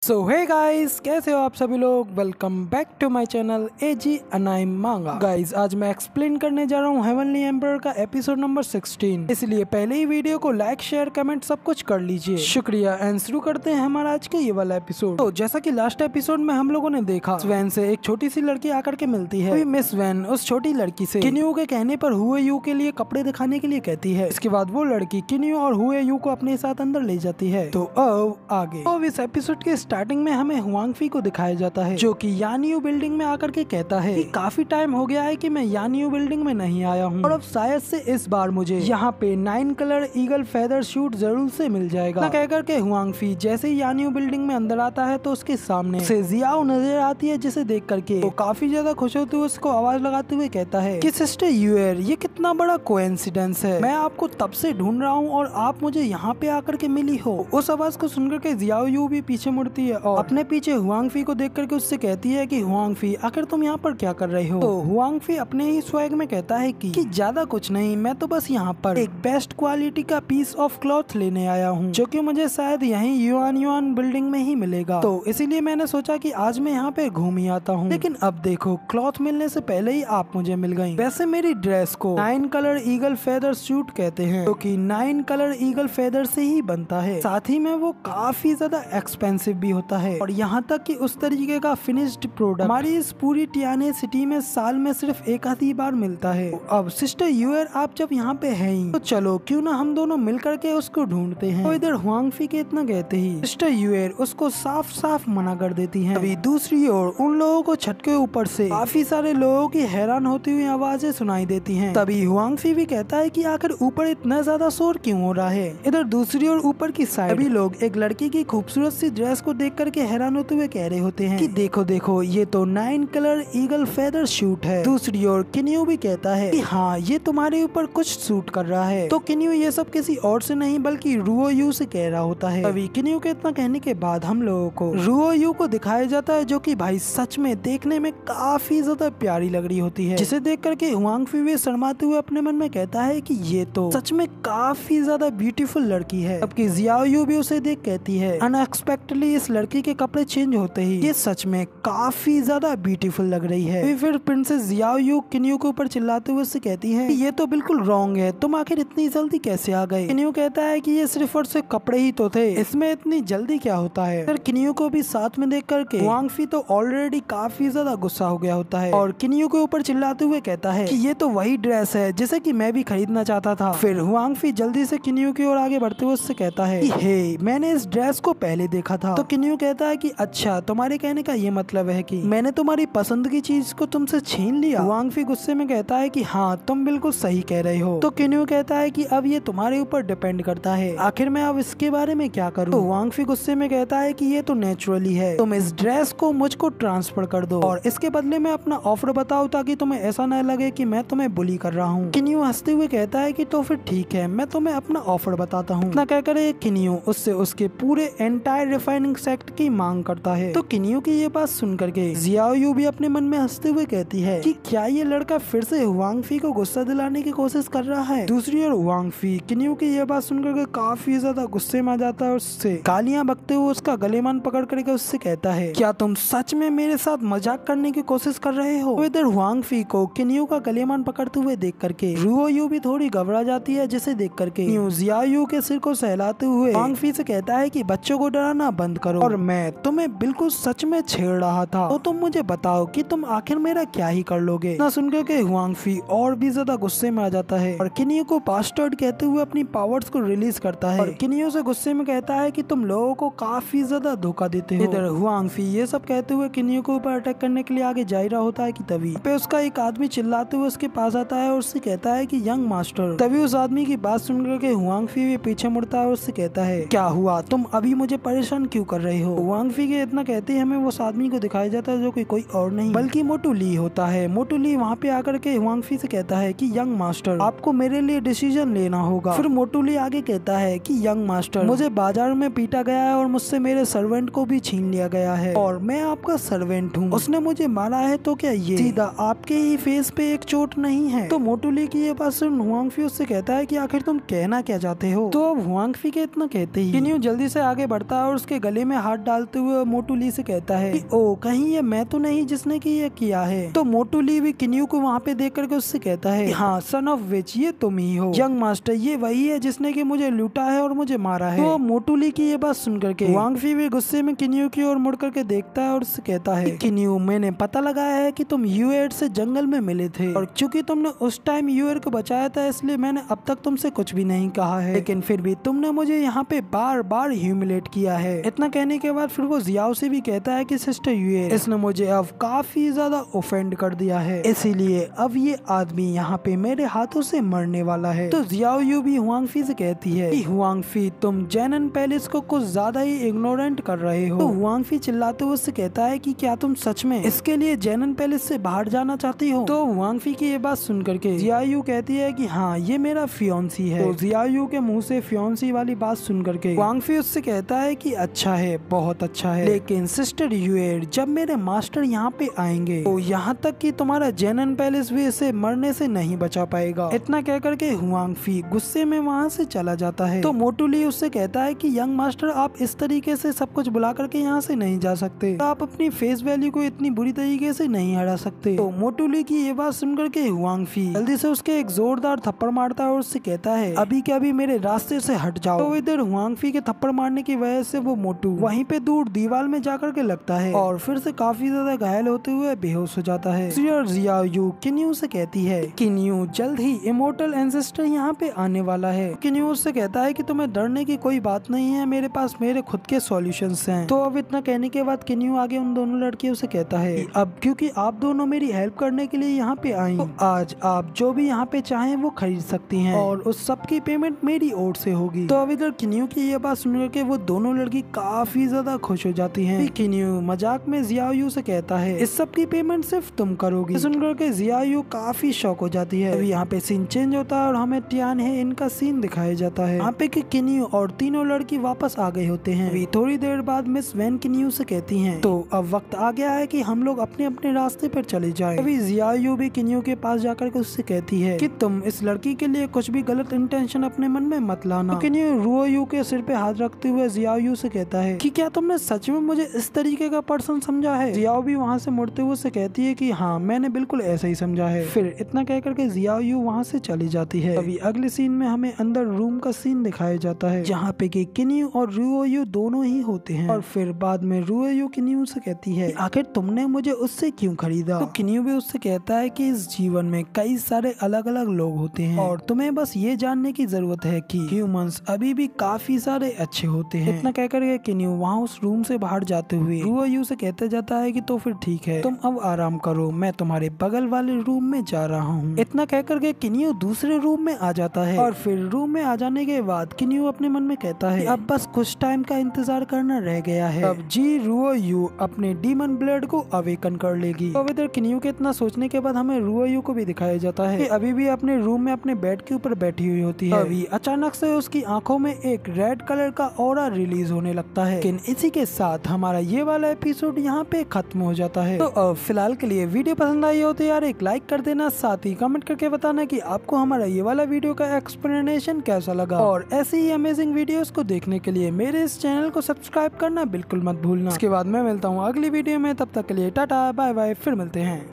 सो hey guys, कैसे हो आप सभी लोग। Welcome back to my channel AG anime manga. Guys, आज मैं एक्सप्लेन करने जा रहा हूँ हेवनली एम्परर का एपिसोड नंबर 16। इसलिए पहले ही वीडियो को लाइक शेयर कमेंट सब कुछ कर लीजिए। शुक्रिया। एंड शुरू करते हैं हमारा आज का ये वाला एपिसोड। तो जैसा कि लास्ट एपिसोड में हम लोगों ने देखा, स्वैन से एक छोटी सी लड़की आकर के मिलती है। मिस स्वैन उस छोटी लड़की से किन्यू के कहने पर हुए यू के लिए कपड़े दिखाने के लिए कहती है। इसके बाद वो लड़की किन्यू और हुए यू को अपने साथ अंदर ले जाती है। तो अब आगे तो इस एपिसोड के स्टार्टिंग में हमें हुआंगफी को दिखाया जाता है, जो कि यानियू बिल्डिंग में आकर के कहता है कि काफी टाइम हो गया है कि मैं यानियू बिल्डिंग में नहीं आया हूँ और अब शायद से इस बार मुझे यहाँ पे 9 कलर ईगल फेदर शूट जरूर से मिल जाएगा। कहकर के हुआंगफी जैसे ही यानियू बिल्डिंग में अंदर आता है तो उसके सामने से जियाओ नजर आती है, जिसे देख करके वो काफी ज्यादा खुश होते हुए उसको आवाज लगाते हुए कहता है कि सिस्टर यूएर, ये कितना बड़ा कोइंसिडेंस है, मैं आपको तब से ढूंढ रहा हूँ और आप मुझे यहाँ पे आकर के मिली हो। उस आवाज को सुनकर के जियाओ यू भी पीछे मुड़ती है और अपने पीछे हुआंगफी को देख करके उससे कहती है कि हुआंगफी, आखिर तुम यहाँ पर क्या कर रहे हो। तो हुआंगफी अपने ही स्वैग में कहता है कि ज्यादा कुछ नहीं, मैं तो बस यहाँ पर एक बेस्ट क्वालिटी का पीस ऑफ क्लॉथ लेने आया हूँ, जो कि मुझे शायद यहीं युआन बिल्डिंग में ही मिलेगा। तो इसीलिए मैंने सोचा कि आज मैं यहाँ पे घूम ही आता हूँ। लेकिन अब देखो, क्लॉथ मिलने से पहले ही आप मुझे मिल गयी। वैसे मेरी ड्रेस को 9 कलर ईगल फेदर सूट कहते हैं, जो कि 9 कलर ईगल फेदर से ही बनता है। साथ ही में वो काफी ज्यादा एक्सपेंसिव भी होता है और यहाँ तक कि उस तरीके का फिनिश्ड प्रोडक्ट हमारी इस पूरी टियाने सिटी में साल में सिर्फ एक आधी बार मिलता है। अब सिस्टर यूएर, आप जब यहाँ पे हैं ही, तो चलो क्यों ना हम दोनों मिल करके उसको ढूंढते हैं। तो इधर हुआंगफी के इतना कहते ही सिस्टर यूएर उसको साफ साफ मना कर देती हैं। अभी दूसरी ओर उन लोगों को छत के ऊपर से काफी सारे लोगों की हैरान होती हुई आवाजें सुनाई देती हैं। तभी हुआंगफी भी कहता है कि आखिर ऊपर इतना ज्यादा शोर क्यों हो रहा है। इधर दूसरी ओर ऊपर की साइड सभी लोग एक लड़की की खूबसूरत सी ड्रेस को देख करके हैरान होते हुए कह रहे होते हैं कि देखो देखो, ये तो 9 कलर ईगल फेदर शूट है। दूसरी ओर किन्यू भी कहता है कि हाँ, ये तुम्हारे ऊपर कुछ सूट कर रहा है। तो किन्यू ये सब किसी और से नहीं बल्कि रुओ यू से कह रहा होता है। अभी किन्यू के इतना कहने के बाद हम लोगों को रुओ यू को दिखाया जाता है, जो कि भाई सच में देखने में काफी ज्यादा प्यारी लग रही होती है, जिसे देख करके हुआंगफी भी शर्माते हुए अपने मन में कहता है कि ये तो सच में काफी ज्यादा ब्यूटीफुल लड़की है। जबकि जियाओ यू भी उसे देख कहती है अनएक्सपेक्टेडली इस लड़की के कपड़े चेंज होते ही ये सच में काफी ज्यादा ब्यूटीफुल लग रही है। फिर प्रिंसेस जियाओ यू किन्यू के ऊपर चिल्लाते हुए उससे कहती है कि ये तो बिल्कुल रॉन्ग है, तुम आखिर इतनी जल्दी कैसे आ गए। किन्यू कहता है कि ये सिर्फ और सिर्फ कपड़े ही तो थे, इसमें इतनी जल्दी क्या होता है। फिर किन्यू को भी साथ में देख करके हुआंगफी तो ऑलरेडी काफी ज्यादा गुस्सा हो गया होता है और किन्यू के ऊपर चिल्लाते हुए कहता है कि ये तो वही ड्रेस है जिसे कि मैं भी खरीदना चाहता था। फिर हुआंगफी जल्दी से किन्यू की ओर आगे बढ़ते हुए उससे कहता है कि हे, मैंने इस ड्रेस को पहले देखा था। तो किन्यू कहता है कि अच्छा, तुम्हारे कहने का ये मतलब है कि मैंने तुम्हारी पसंद की चीज को तुमसे छीन लिया। हुआंगफी गुस्से में कहता है कि हाँ, तुम बिल्कुल सही कह रहे हो। तो किन्यू कहता है कि अब ये तुम्हारे ऊपर डिपेंड करता है, आखिर मैं अब इसके बारे में क्या करूँ। तो हुआंगफी गुस्से में कहता है कि ये तो नेचुरली है, तुम इस ड्रेस को मुझको ट्रांसफर कर दो और इसके बदले में अपना ऑफर बताओ, ताकि तुम्हें ऐसा न लगे कि मैं तुम्हें बुली कर रहा हूँ। किन्यू हंसते हुए कहता है कि तो फिर ठीक है, मैं तुम्हें अपना ऑफर बताता हूँ। इतना कहकर किन्यू उससे उसके पूरे एंटायर रिफाइनिंग सेक्ट की मांग करता है। तो किन्यू की ये बात सुन करके जियाओ यू भी अपने मन में हंसते हुए कहती है कि क्या ये लड़का फिर से हुआंगफी को गुस्सा दिलाने की कोशिश कर रहा है। दूसरी ओर हुआंगफी किन्यू की ये बात सुनकर के काफी ज्यादा गुस्से में आ जाता है और उससे गालियां बकते हुए उसका गलेमान पकड़ करके उससे कहता है, क्या तुम सच में मेरे साथ मजाक करने की कोशिश कर रहे हो। तो इधर हुआंगफी को किन्यू का गलेमान पकड़ते हुए देख करके रुओ यू भी थोड़ी घबरा जाती है, जिसे देख करके जियाओ यू के सिर को सहलाते हुए हुआंगफी से कहता है कि बच्चों को डराना बंद करो और मैं तुम्हें बिल्कुल सच में छेड़ रहा था, तो तुम मुझे बताओ कि तुम आखिर मेरा क्या ही कर लोगे। ना सुनकर के हुआंगफी और भी ज्यादा गुस्से में आ जाता है और किन्यू को बास्टर्ड कहते हुए अपनी पावर्स को रिलीज करता है और किन्यू से गुस्से में कहता है कि तुम लोगों को काफी ज्यादा धोखा देते हो। इधर हुआंगफी ये सब कहते हुए किन्यू के ऊपर अटैक करने के लिए आगे जा रहा होता है कि तभी पे उसका एक आदमी चिल्लाते हुए उसके पास आता है और उससे कहता है कि यंग मास्टर। तभी उस आदमी की बात सुनकर के हुआंगफी भी पीछे मुड़ता है और उससे कहता है, क्या हुआ, तुम अभी मुझे परेशान क्यों कर रहे हो। हुआंगफी के इतना कहते ही हमें उस आदमी को दिखाया जाता है, जो कि कोई और नहीं बल्कि मोटू ली होता है। मोटू ली वहाँ पे आकर के हुआंगफी से कहता है कि यंग मास्टर, आपको मेरे लिए डिसीजन लेना होगा। फिर मोटू ली आगे कहता है कि यंग मास्टर, मुझे बाजार में पीटा गया है और मुझसे मेरे सर्वेंट को भी छीन लिया गया है और मैं आपका सर्वेंट हूँ, उसने मुझे मारा है, तो क्या ये सीधा आपके ही फेस पे एक चोट नहीं है। तो मोटू ली की ये बात सुन हुआंगफी उससे कहता है कि आखिर तुम कहना क्या चाहते हो। तो अब हुआंगफी के इतना कहते ही किन्यू जल्दी से आगे बढ़ता है और उसके गले में में हाथ डालते हुए मोटू ली से कहता है कि ओ कहीं ये मैं तो नहीं जिसने की ये किया है। तो मोटू ली भी किन्यू को वहाँ पे देख करके उससे कहता है हाँ सन ऑफ विच, ये तुम ही हो। यंग मास्टर ये वही है जिसने की मुझे लूटा है और मुझे मारा है। तो मोटू ली की ये बात सुन करके वांग फी भी गुस्से में किन्यू की ओर मुड़ करके देखता है और उससे कहता है किन्यू मैंने पता लगाया है कि तुम यूएड से जंगल में मिले थे और चूंकि तुमने उस टाइम यूएड को बचाया था इसलिए मैंने अब तक तुमसे कुछ भी नहीं कहा है, लेकिन फिर भी तुमने मुझे यहाँ पे बार बार ह्यूमिलेट किया है। इतना कहने के बाद फिर वो जियाओ से भी कहता है कि सिस्टर यूएड इसने मुझे अब काफी ज्यादा ऑफेंड कर दिया है, इसीलिए अब ये आदमी यहाँ पे मेरे हाथों से मरने वाला है। तो जियाओ यू भी हुआंग फी से कहती है कि हुआंग फी तुम जैनन पैलेस को कुछ ज्यादा ही इग्नोरेंट कर रहे हो। तो हुआंग फी चिल्लाते हुए उससे कहता है कि क्या तुम सच में इसके लिए जैनन पैलेस से बाहर जाना चाहती हो। तो हुआंग फी की ये बात सुन करके जियाओ यू कहती है कि हाँ ये मेरा फियोंसी है। तो जियाओ यू के मुंह से फियोंसी वाली बात सुन करके हुआंग फी उससे कहता है कि अच्छा है, बहुत अच्छा है, लेकिन सिस्टर यूएड जब मेरे मास्टर यहाँ पे आएंगे तो यहाँ तक कि तुम्हारा जैनन पैलेस भी इसे मरने से नहीं बचा पाएगा। इतना कह करके हुआंग फी गुस्से में वहाँ से चला जाता है। तो मोटू ली उससे कहता है कि यंग मास्टर आप इस तरीके से सब कुछ बुला करके यहाँ से नहीं जा सकते, आप अपनी फेस वैल्यू को इतनी बुरी तरीके से नहीं हरा सकते। तो मोटू ली की ये बात सुन करके हुआंग फी जल्दी से उसके एक जोरदार थप्पड़ मारता है और उससे कहता है अभी के अभी मेरे रास्ते से हट जाओ। तो इधर हुआंग फी के थप्पड़ मारने की वजह से वो मोटू वहीं पे दूर दीवार में जाकर के लगता है और फिर से काफी ज्यादा घायल होते हुए बेहोश हो जाता है। जियाओ यू किन्यू से कहती है किन्यू जल्द ही इमोर्टल एंसेस्टर यहाँ पे आने वाला है। किन्यू उससे कहता है कि तुम्हें डरने की कोई बात नहीं है, मेरे पास मेरे खुद के सॉल्यूशंस हैं। तो अब इतना कहने के बाद किन्यू आगे उन दोनों लड़कियों से कहता है कि अब क्योंकि आप दोनों मेरी हेल्प करने के लिए यहाँ पे आई, तो आज आप जो भी यहाँ पे चाहें वो खरीद सकती हैं और उस सब की पेमेंट मेरी ओर से होगी। तो अब इधर किन्यू की ये बात सुन करके वो दोनों लड़की काफी ज्यादा खुश हो जाती हैं। किन्यू मजाक में जियाओ यू से कहता है इस सब की पेमेंट सिर्फ तुम करोगी। सुन करके जियाओ यू काफी शॉक हो जाती है। अभी यहाँ पे सीन चेंज होता है और हमें टियान है इनका सीन दिखाया जाता है। यहाँ पे किन्यू और तीनों लड़की वापस आ गए होते हैं। अभी थोड़ी देर बाद मिस वैन किन्यू से कहती हैं तो अब वक्त आ गया है कि हम लोग अपने अपने रास्ते पर चले जाएं। अभी जियाओ यू भी किन्यू के पास जाकर के उससे कहती है कि तुम इस लड़की के लिए कुछ भी गलत इंटेंशन अपने मन में मत लाना। तो किन्यू रुओ यू के सिर पे हाथ रखते हुए जियाओ यू से कहता है कि क्या तुमने सच में मुझे इस तरीके का पर्सन समझा है। जियाओ भी वहाँ से मुड़ते हुए से कहती है कि हाँ मैंने बिल्कुल ऐसा ही समझा है। फिर इतना कह करके जियाओ यू वहाँ से चली जाती है। अभी अगले सीन में हमें अंदर रूम का सीन दिखाया जाता है जहाँ पे कि किन्यू और रुओ यू दोनों ही होते हैं। और फिर बाद में रुओ यू किन्यू से कहती है आखिर तुमने मुझे उससे क्यों खरीदा। तो किन्यू भी उससे कहता है कि इस जीवन में कई सारे अलग अलग लोग होते हैं और तुम्हें बस ये जानने की जरूरत है कि ह्यूमंस अभी भी काफी सारे अच्छे होते हैं। इतना कहकर के किन्यू वहाँ उस रूम से बाहर जाते हुए रुओ यू से कहते जाता है कि तो फिर ठीक है तुम अब आराम करो, मैं तुम्हारे बगल वाले रूम में जा रहा हूँ। इतना कहकर के किन्यू दूसरे रूम में आ जाता है और फिर रूम में आ जाने के बाद किन्यू अपने मन में कहता है अब बस कुछ टाइम का इंतजार करना रह गया है, अब जी रुओ यू अपने डीमन ब्लड को अवेकन कर लेगी। तो इधर किन्यू के इतना सोचने के बाद हमें रुओ यू को भी दिखाया जाता है कि अभी भी अपने रूम में अपने बेड के ऊपर बैठी हुई होती है। अभी अचानक से उसकी आंखों में एक रेड कलर का ऑरा रिलीज होने लगता है। लेकिन इसी के साथ हमारा ये वाला एपिसोड यहाँ पे खत्म हो जाता है। तो फिलहाल के लिए वीडियो पसंद आई हो तो यार एक लाइक कर देना, साथ ही कमेंट करके बताना कि आपको हमारा ये वाला वीडियो का एक्सप्लेनेशन कैसा लगा। और ऐसी ही अमेजिंग वीडियोस को देखने के लिए मेरे इस चैनल को सब्सक्राइब करना बिल्कुल मत भूलना। इसके बाद मैं मिलता हूँ अगली वीडियो में, तब तक के लिए टाटा बाय बाय, फिर मिलते हैं।